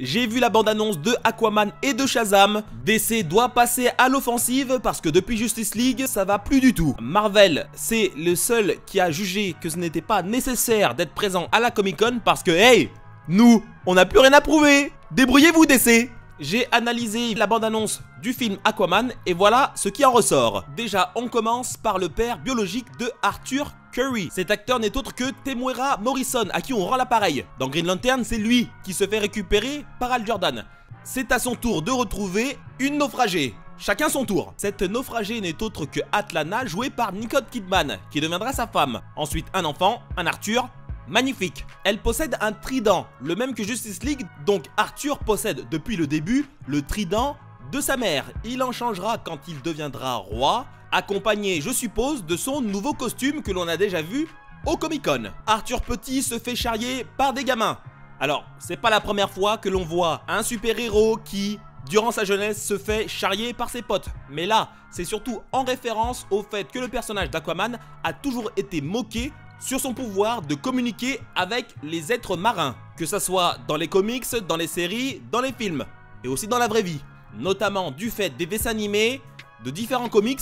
J'ai vu la bande-annonce de Aquaman et de Shazam. DC doit passer à l'offensive parce que depuis Justice League, ça va plus du tout. Marvel, c'est le seul qui a jugé que ce n'était pas nécessaire d'être présent à la Comic-Con parce que, hey, nous, on n'a plus rien à prouver. Débrouillez-vous DC. J'ai analysé la bande-annonce du film Aquaman et voilà ce qui en ressort. Déjà, on commence par le père biologique de Arthur Curry. Cet acteur n'est autre que Temuera Morrison, à qui on rend l'appareil. Dans Green Lantern, c'est lui qui se fait récupérer par Hal Jordan. C'est à son tour de retrouver une naufragée. Chacun son tour. Cette naufragée n'est autre que Atlana, jouée par Nicole Kidman, qui deviendra sa femme. Ensuite, un enfant, un Arthur. Magnifique. Elle possède un trident, le même que Justice League, donc Arthur possède depuis le début le trident de sa mère. Il en changera quand il deviendra roi, accompagné, je suppose, de son nouveau costume que l'on a déjà vu au Comic-Con. Arthur Petit se fait charrier par des gamins. Alors, c'est pas la première fois que l'on voit un super-héros qui, durant sa jeunesse, se fait charrier par ses potes. Mais là, c'est surtout en référence au fait que le personnage d'Aquaman a toujours été moqué sur son pouvoir de communiquer avec les êtres marins, que ça soit dans les comics, dans les séries, dans les films, et aussi dans la vraie vie, notamment du fait des dessins animés, de différents comics,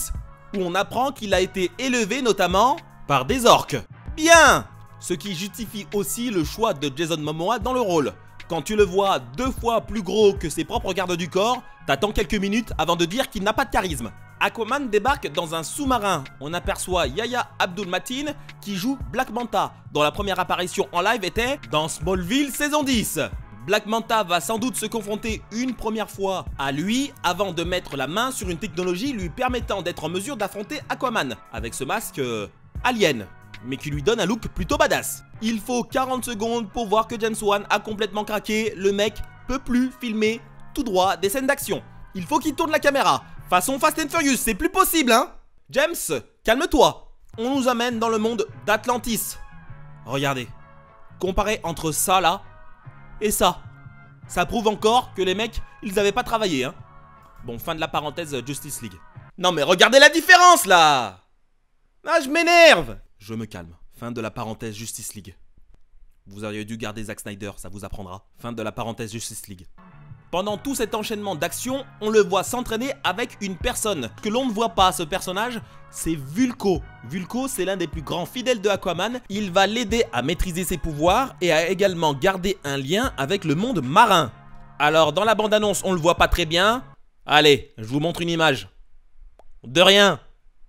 où on apprend qu'il a été élevé notamment par des orques. Bien! Ce qui justifie aussi le choix de Jason Momoa dans le rôle. Quand tu le vois 2 fois plus gros que ses propres gardes du corps, t'attends quelques minutes avant de dire qu'il n'a pas de charisme. Aquaman débarque dans un sous-marin. On aperçoit Yahya Abdul-Mateen qui joue Black Manta, dont la première apparition en live était dans Smallville saison 10. Black Manta va sans doute se confronter une première fois à lui avant de mettre la main sur une technologie lui permettant d'être en mesure d'affronter Aquaman avec ce masque alien, mais qui lui donne un look plutôt badass. Il faut 40 secondes pour voir que James Wan a complètement craqué. Le mec peut plus filmer tout droit des scènes d'action. Il faut qu'il tourne la caméra. Façon Fast and Furious, c'est plus possible, hein. James, calme-toi. On nous amène dans le monde d'Atlantis. Regardez. Comparé entre ça, là, et ça. Ça prouve encore que les mecs, ils avaient pas travaillé, hein. Bon, fin de la parenthèse Justice League. Non mais regardez la différence, là. Ah, je m'énerve. Je me calme. Fin de la parenthèse Justice League. Vous auriez dû garder Zack Snyder, ça vous apprendra. Fin de la parenthèse Justice League. Pendant tout cet enchaînement d'actions, on le voit s'entraîner avec une personne. Ce que l'on ne voit pas, ce personnage, c'est Vulko. Vulko, c'est l'un des plus grands fidèles de Aquaman. Il va l'aider à maîtriser ses pouvoirs et à également garder un lien avec le monde marin. Alors, dans la bande-annonce, on le voit pas très bien. Allez, je vous montre une image. De rien.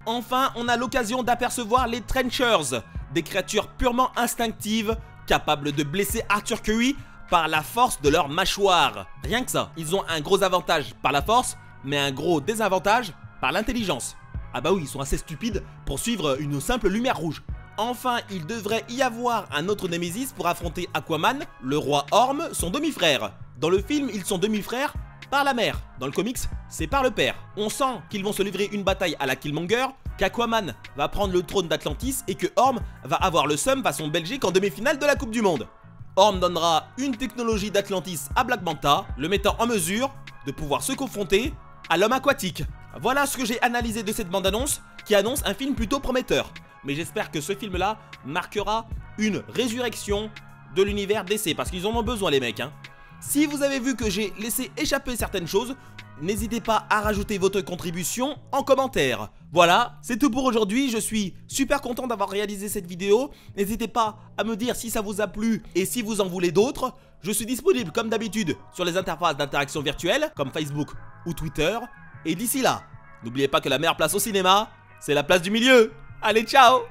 Enfin, on a l'occasion d'apercevoir les Trenchers, des créatures purement instinctives, capables de blesser Arthur Curry par la force de leur mâchoire. Rien que ça. Ils ont un gros avantage par la force, mais un gros désavantage par l'intelligence. Ah bah oui, ils sont assez stupides pour suivre une simple lumière rouge. Enfin, il devrait y avoir un autre Némésis pour affronter Aquaman, le roi Orm, son demi-frère. Dans le film, ils sont demi-frères par la mère. Dans le comics, c'est par le père. On sent qu'ils vont se livrer une bataille à la Killmonger, qu'Aquaman va prendre le trône d'Atlantis et que Orm va avoir le seum façon Belgique en demi-finale de la Coupe du Monde. Orm donnera une technologie d'Atlantis à Black Manta, le mettant en mesure de pouvoir se confronter à l'homme aquatique. Voilà ce que j'ai analysé de cette bande-annonce qui annonce un film plutôt prometteur. Mais j'espère que ce film-là marquera une résurrection de l'univers DC parce qu'ils en ont besoin les mecs, hein. Si vous avez vu que j'ai laissé échapper certaines choses, n'hésitez pas à rajouter votre contribution en commentaire. Voilà, c'est tout pour aujourd'hui, je suis super content d'avoir réalisé cette vidéo. N'hésitez pas à me dire si ça vous a plu et si vous en voulez d'autres. Je suis disponible comme d'habitude sur les interfaces d'interaction virtuelle comme Facebook ou Twitter. Et d'ici là, n'oubliez pas que la meilleure place au cinéma, c'est la place du milieu. Allez, ciao!